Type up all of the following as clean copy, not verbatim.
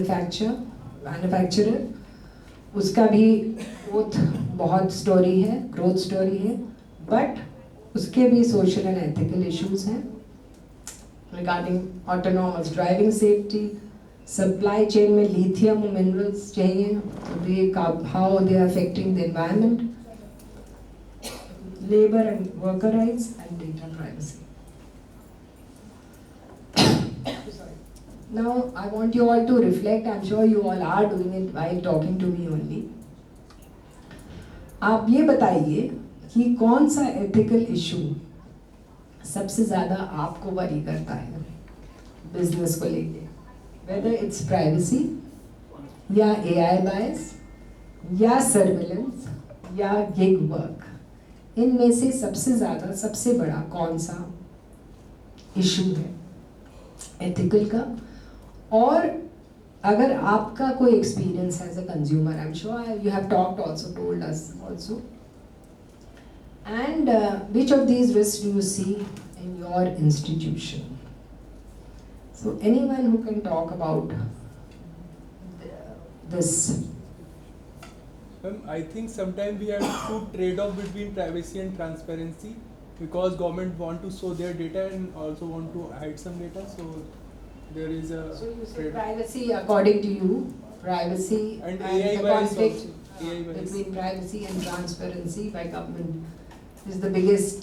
Manufacturer, उसका भी बहुत स्टोरी है, ग्रोथ स्टोरी है, बट उसके भी सोशल एंड एथिकल इश्यूज हैं regarding autonomous driving safety, supply chain में लिथियम मिनरल्स चाहिए, how they are affecting the environment, labor and worker rights and data privacy. Now I want you all to reflect. I'm sure you all are doing it while talking to me only. आप ये बताइए कि कौन सा ethical issue सबसे ज़्यादा आपको worry करता है बिजनेस को लेके, whether it's privacy या AI bias या सर्विलेंस या गिग वर्क, इनमें से सबसे ज़्यादा सबसे बड़ा कौन सा इशू है एथिकल का? और अगर आपका कोई experience as a consumer, I am sure you have talked also, told us also, and which of these risks do you see in your institution? So anyone who can talk about this? I think sometimes we have to trade off between privacy and transparency, because government want to show their data and also want to hide some data, so there is a So you say trade-off. privacy, according to you, privacy And and AI the bias conflict also. AI bias. between privacy and transparency by government is the biggest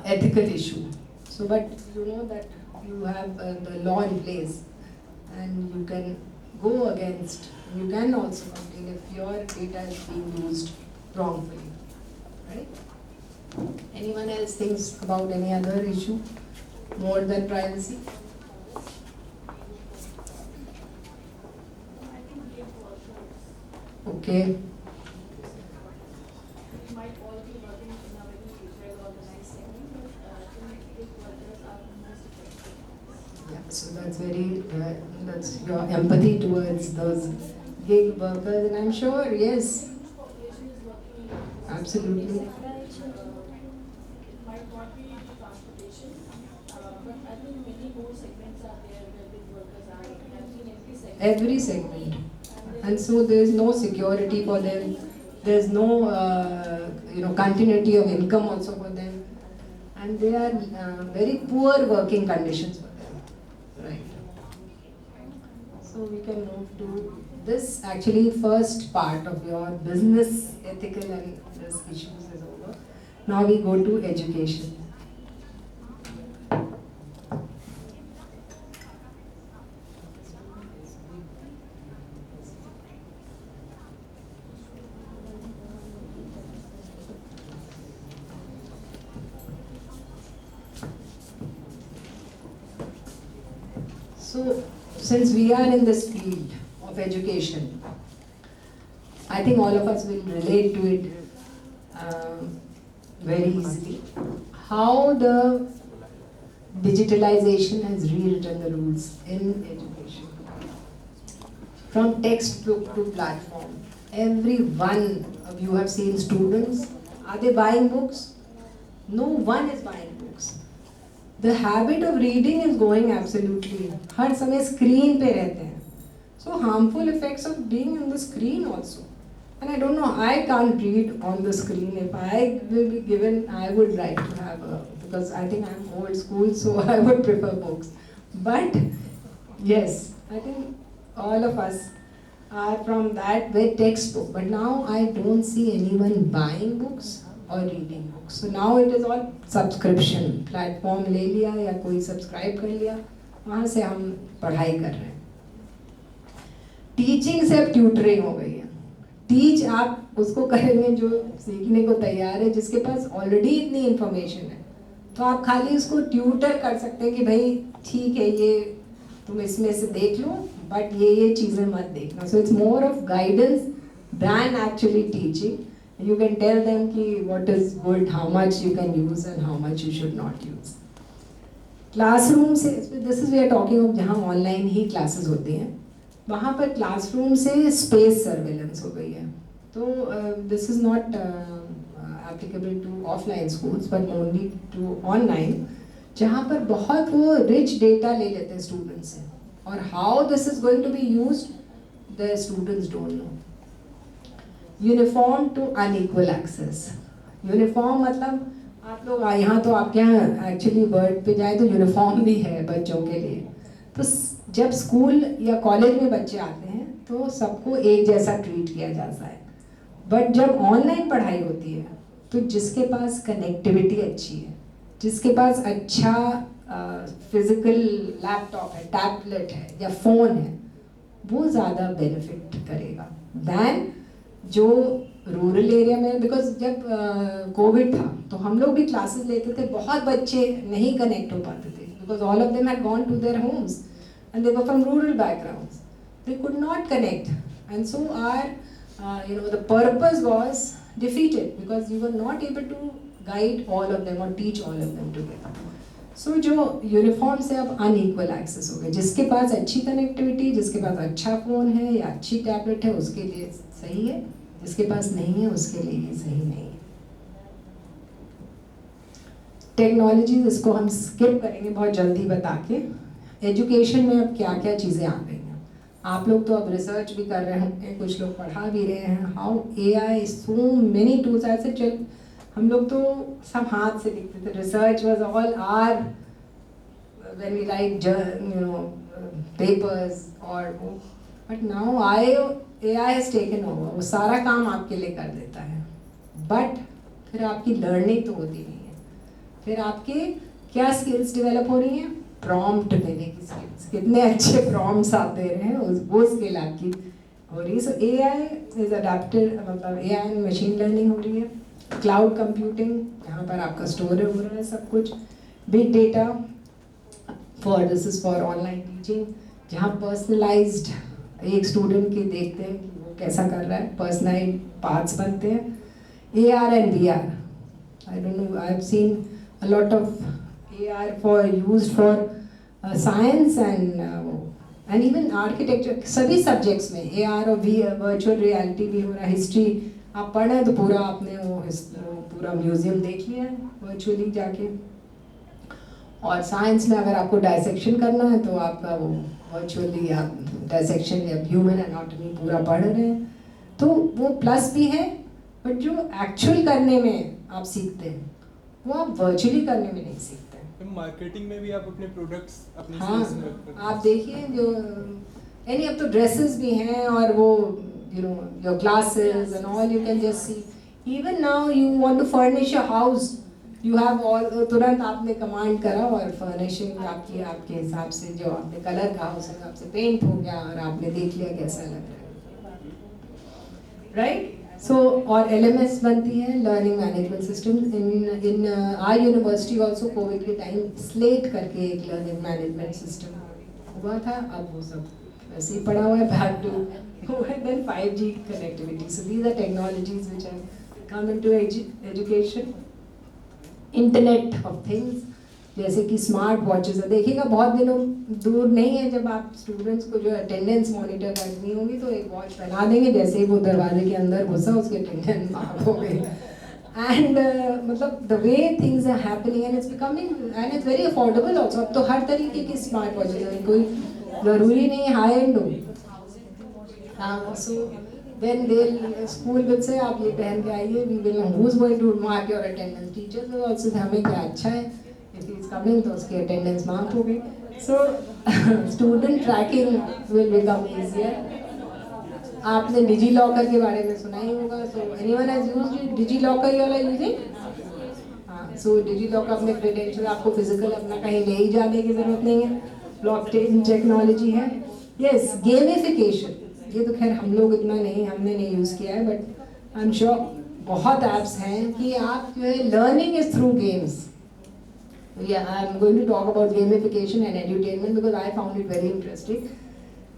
ethical issue. So, but you know that you have the law in place, and you can go against. You can also complain if your data is being used wrongfully, right? Anyone else thinks about any other issue more than privacy? Okay. We might all be working in a very well-organized setting, but gig workers are the most affected. Yeah, so that's that's your empathy towards those gig workers, and I'm sure, yes, Huge population is working in the absolutely. it might not be the transportation, but I think many more segments are there where gig workers are working. I think every segment. Every segment. And so there's no security for them, there's no continuity of income also for them, and they are very poor working conditions for them, right? So we can move to this. Actually, first part of your business ethical and this issues is over. Now we go to education. So, since we are in this field of education, I think all of us will relate to it very easily. How the digitalization has rewritten the rules in education. From textbook to platform, every one of you have seen students. Are they buying books? No one is buying books. The habit of reading is going absolutely. हर समय screen पे रहते हैं. So harmful effects of being on the screen also. And I don't know, I can't read on the screen. If I will be given, I would like to have because I think I'm old school, so I would prefer books. But yes, I think all of us are from that way textbook. But now I don't see anyone buying books or reading books. So now it is all subscription. Platform ले लिया या कोई subscribe कर लिया, वहाँ से हम पढ़ाई कर रहे हैं. टीचिंग से अब ट्यूटरिंग हो गई है. टीच आप उसको करेंगे जो सीखने को तैयार है, जिसके पास ऑलरेडी इतनी इंफॉर्मेशन है, तो आप खाली उसको ट्यूटर कर सकते हैं कि भाई ठीक है, ये तुम इसमें से देख लो, बट ये चीज़ें मत देखना. So it's more of guidance than actually teaching. You can tell them ki what is good, how much you can use and how much you should not use. Classroom से, this is we are talking of जहाँ online ही classes होती हैं, वहाँ पर classroom से space surveillance हो गई है. तो this is not applicable to offline schools but only to online, जहाँ पर बहुत वो rich data ले लेते हैं students से, और how this is going to be used, the students don't know. Uniform to unequal access. Uniform मतलब आप लोग यहाँ तो आपके यहाँ एक्चुअली वर्ड पे जाए तो यूनिफॉर्म भी है बच्चों के लिए. तो जब स्कूल या कॉलेज में बच्चे आते हैं तो सबको एक जैसा ट्रीट किया जाता है. बट जब ऑनलाइन पढ़ाई होती है तो जिसके पास कनेक्टिविटी अच्छी है, जिसके पास अच्छा फिजिकल लैपटॉप है, टैबलेट है या फ़ोन है, वो ज़्यादा बेनिफिट करेगा दैन जो रूरल एरिया में. बिकॉज जब कोविड था तो हम लोग भी क्लासेस लेते थे, बहुत बच्चे नहीं कनेक्ट हो पाते थे because all of them had gone to their homes and they were from rural backgrounds. They could not connect and so our the purpose was defeated because you were not able to guide all of them or teach all of them together. So जो uniform से अब unequal access हो गया. जिसके पास अच्छी connectivity, जिसके पास अच्छा phone है या अच्छी टैबलेट है उसके लिए सही है, जिसके पास नहीं है उसके लिए ये सही नहीं है. टेक्नोलॉजी इसको हम स्किप करेंगे बहुत जल्दी बता के. एजुकेशन में अब क्या क्या चीज़ें आ गई हैं. आप लोग तो अब रिसर्च भी कर रहे होंगे, कुछ लोग पढ़ा भी रहे हैं. How AI, so many tools. ऐसे चल हम लोग तो सब हाथ से लिखते थे. Research was all or when we write papers और वो. But now AI has taken over. वो सारा काम आपके लिए कर देता है. बट फिर आपकी लर्निंग तो होती नहीं है. फिर आपके क्या स्किल्स डेवलप हो रही हैं? प्रॉम्प्ट देने की स्किल्स. कितने अच्छे प्रॉम्प्ट्स आप दे रहे हैं, वो स्किल आपकी हो रही है. सो AI इज अडेप्टेड, मतलब AI में मशीन लर्निंग हो रही है. क्लाउड कंप्यूटिंग, यहाँ पर आपका स्टोर हो रहा है सब कुछ. Big data this is for online teaching, जहाँ पर्सनलाइज्ड एक स्टूडेंट की देखते हैं कि वो कैसा कर रहा है. पर्सनलाइज्ड पार्ट्स बनते हैं. AR and VR, I don't know, I have seen a lot of AR used for science and even architecture. सभी सब्जेक्ट्स में AR और VR वर्चुअल रियलिटी भी हो रहा है. हिस्ट्री आप पढ़ रहे हैं तो पूरा आपने वो पूरा म्यूजियम देख लिया है वर्चुअली जाके. और साइंस में अगर आपको डायसेक्शन करना है तो आपका वो वर्चुअली आप डायसेक्शन या ह्यूमन एनाटॉमी पूरा पढ़ रहे हैं. तो वो प्लस भी है. बट जो एक्चुअल करने में आप सीखते हैं वो आप वर्चुअली करने में नहीं सीखते. मार्केटिंग में भी आप अपने प्रोडक्ट्स अपने हाँ, सेल्स में करते हैं. आप देखिए जो यानी अब तो ड्रेसेस भी हैं और वो your glasses and all you can just see. Even now you want to furnish a house, you have all, तुरंत आपने कमांड करा और फर्निशिंग आपकी आपके हिसाब से जो आपने कलर का हाउस है आपसे पेंट हो गया और आपने देख लिया कैसा लग रहा है. राइट. सो और LMS बनती है, learning management system. In are university also Covid के टाइम स्लेट करके एक लर्निंग मैनेजमेंट सिस्टम हुआ था. अब वो सब वैसे ही पड़ा हुआ है, back to then 5G connectivity. So these are technologies which have come into education. Internet of things, जैसे कि स्मार्ट वॉचेस है. देखिएगा बहुत दिनों दूर नहीं है जब आप स्टूडेंट्स को जो अटेंडेंस मॉनिटर करनी होगी तो एक वॉच पहना देंगे, जैसे ही वो दरवाजे के अंदर घुसा उसकी अटेंडेंस मार्क हो गई. एंड मतलब the way things are happening and it's becoming and it's very affordable also. अब तो हर तरीके की स्मार्ट वॉचेस है, कोई ज़रूरी नहीं हाई एंड हो. So then they school will say आप ये पहन के आइए, we will know who is going to mark your attendance. Teachers will also हमें क्या अच्छा है, if he is coming तो उसकी अटेंडेंस मार्क हो गई. So student tracking will become easier. आपने डिजी लॉकर के बारे में सुना ही होगा. So anyone has used DigiLocker? You are using? हाँ. सो डिजी लॉकर अपने क्रेडेंशियल, आपको फिजिकल अपना कहीं ले ही जाने की जरूरत नहीं है. ब्लॉकचेन टेक्नोलॉजी है. यस, गेमिफिकेशन, ये तो खैर हम लोग इतना नहीं, हमने नहीं यूज़ किया है, बट आई एम श्योर बहुत ऐप्स हैं कि आप जो है learning is through games. Yeah, I'm going to talk about gamification and edutainment because I found it very interesting.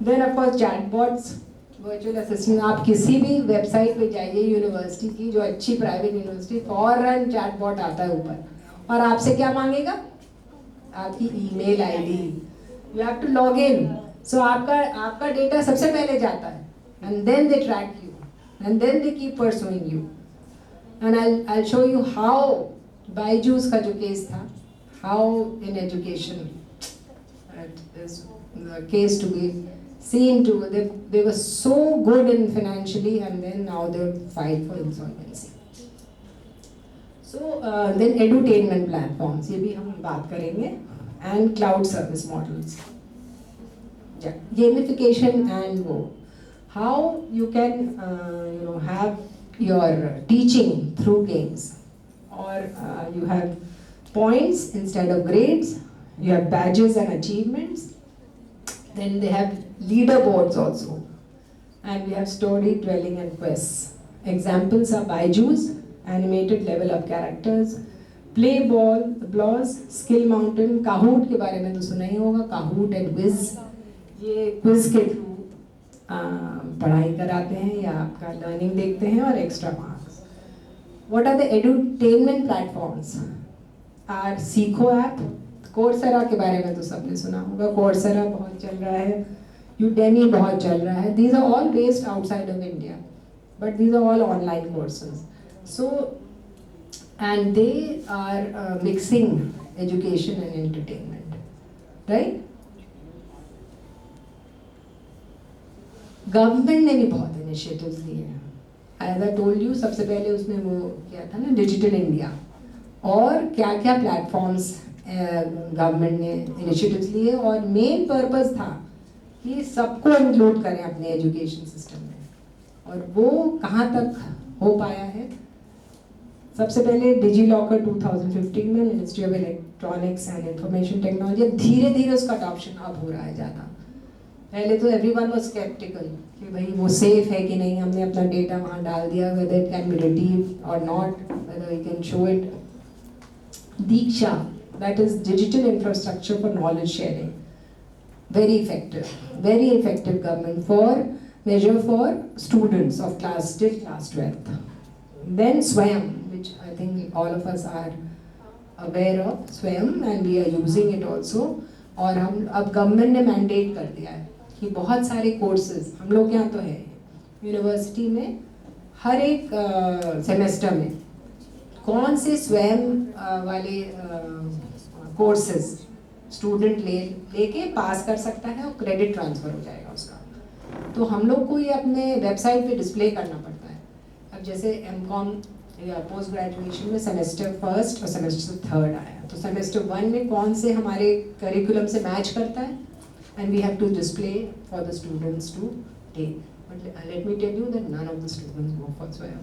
Then of course chatbots, virtual assistant. आप किसी भी वेबसाइट पे जाइए यूनिवर्सिटी की, जो अच्छी प्राइवेट यूनिवर्सिटी, फौरन चैटबॉट आता है ऊपर और आपसे क्या मांगेगा? आपकी email ID. You have to log in. So आपका डेटा सबसे पहले जाता है and then they track you and then they keep pursuing you. And I'll show you how Byju's का जो केस था, how in education it is the case to be seen to. They were so good in financially, and then now they're filed for insolvency. So then edutainment platforms, ये भी हम बात करेंगे, and cloud service models. Yeah. Gamification and वो, how you can have your teaching through games, or you have points instead of grades, you have badges and achievements, then they have leaderboards also, and we have storytelling and quests. Examples are Byju's, animated level up characters, Playball, Bloz, Skill Mountain, Kahoot के बारे में तो सुना ही होगा, Kahoot and Wiz, ये quiz के through पढ़ाई कराते हैं या आपका लर्निंग देखते हैं और extra marks. What are the edutainment platforms? Are सीखो ऐप, कोर्सेरा के बारे में तो सबने सुना होगा, कोर्सेरा बहुत चल रहा है, Udemy बहुत चल रहा है. These are all based outside of India, but these are all online courses. So, and they are mixing education and entertainment, right? Government ने भी बहुत इनिशिएटिव्स लिए हैं. As I told you, सबसे पहले उसने वो किया था ना, डिजिटल इंडिया, और क्या क्या प्लेटफॉर्म्स गवर्नमेंट ने इनिशिएटिव्स लिए, और मेन पर्पस था कि सबको इंक्लूड करें अपने एजुकेशन सिस्टम में, और वो कहाँ तक हो पाया है. सबसे पहले डिजी लॉकर 2015 में ministry of electronics and information technology, धीरे धीरे उसका अडॉप्शन अब हो रहा है ज़्यादा. पहले तो एवरीवन वाज स्केप्टिकल कि भाई वो सेफ है कि नहीं, हमने अपना डेटा वहाँ डाल दिया, whether it can be retrieved or not, whether we can show it. Diksha, that is digital infrastructure for knowledge sharing, very effective government for measure for students of till class 12th. Then Swayam, which I think all of us are aware of, Swayam, and we are using it also. और हम अब government ने mandate कर दिया है कि बहुत सारे कोर्सेज हम लोग यहाँ तो है यूनिवर्सिटी में, हर एक सेमेस्टर में कौन से स्वयं वाले कोर्सेज स्टूडेंट लेके पास कर सकता है और क्रेडिट ट्रांसफ़र हो जाएगा उसका. तो हम लोग को ये अपने वेबसाइट पे डिस्प्ले करना पड़ता है. अब जैसे एमकॉम या पोस्ट ग्रेजुएशन में सेमेस्टर फर्स्ट और सेमेस्टर थर्ड आया, तो सेमेस्टर 1 में कौन से हमारे करिकुलम से मैच करता है, and we have to display for the students to take. But let me tell you that none of the students go for Swayam,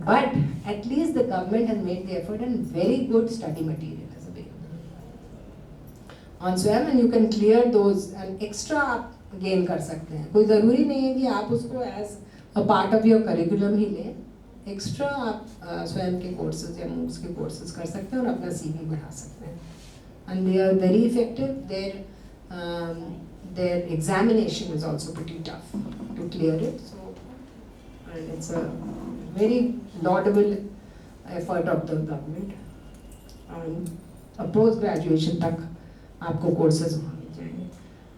but at least the government has made the effort and very good study material is available on Swayam, and you can clear those, and extra आप गेन कर सकते हैं. कोई ज़रूरी नहीं है कि आप उसको as a part of your curriculum ही लें. एक्स्ट्रा आप स्वयं के कोर्सेज या मूक्स के कोर्सेज कर सकते हैं और अपना CV बढ़ा सकते हैं. And they are very effective. Their examination is also pretty tough to clear it. So, and it's a very laudable effort of the government. And a post graduation तक आपको courses वहाँ मिल जाएंगे.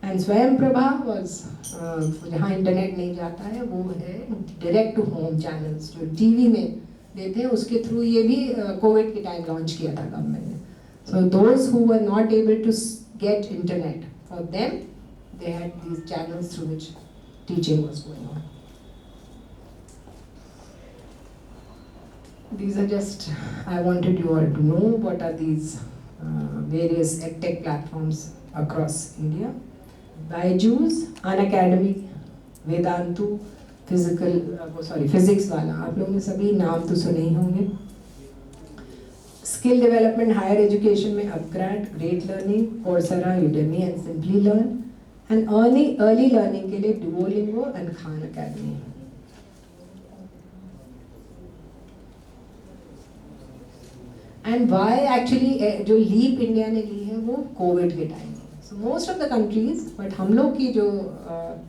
And स्वयं Prabha was जहाँ internet नहीं जाता है, वो है डायरेक्ट टू होम चैनल्स जो टीवी में देते हैं, उसके थ्रू ये भी कोविड के टाइम लॉन्च किया था गवर्नमेंट ने. So those who were not able to get internet, for them they had these channels through which teaching was going on. These are just, I wanted you all to know what are these various edtech platforms across India. Byju's, Unacademy, Vedantu, physics वाला, आप लोगों ने सभी नाम तो सुने ही होंगे. स्किल डेवलपमेंट हायर एजुकेशन में upGrad, Great Learning, Coursera, Udemy and Simplilearn, and early learning के लिए Duolingo and Khan Academy. And why actually जो लीप इंडिया ने ली है वो कोविड के time. So most of the countries, but हम लोग की जो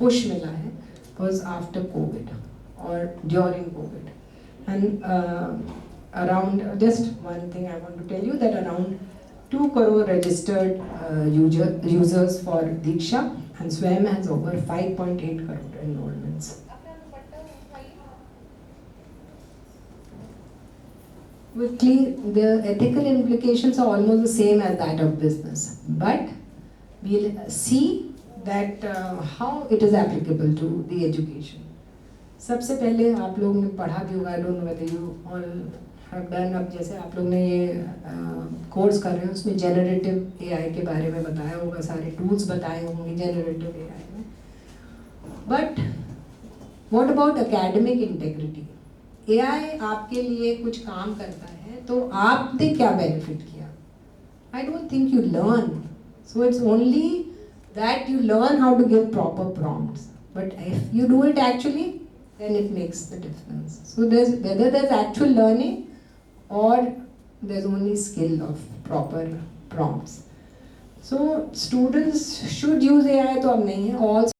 push मिला है was after COVID or during COVID, and around, just one thing I want to tell you, that around 2 crore registered users for Diksha, and Swayam has over 5.8 crore enrollments. Quickly, the ethical implications are almost the same as that of business, but we'll see that how it is applicable to the education. सबसे पहले आप लोगों ने पढ़ा भी होगा, I don't know whether you all have done, अब जैसे आप लोग ने ये कोर्स कर रहे हैं उसमें जनरेटिव AI के बारे में बताया होगा, सारे टूल्स बताए होंगे जनरेटिव AI में. But what about academic integrity? AI आपके लिए कुछ काम करता है तो आपने क्या बेनिफिट किया? I don't think you learn. So it's only that you learn how to give proper prompts. But if you do it actually, then it makes the difference. So whether there's actual learning or there's only skill of proper prompts. So students should use AI तो अब नहीं है. All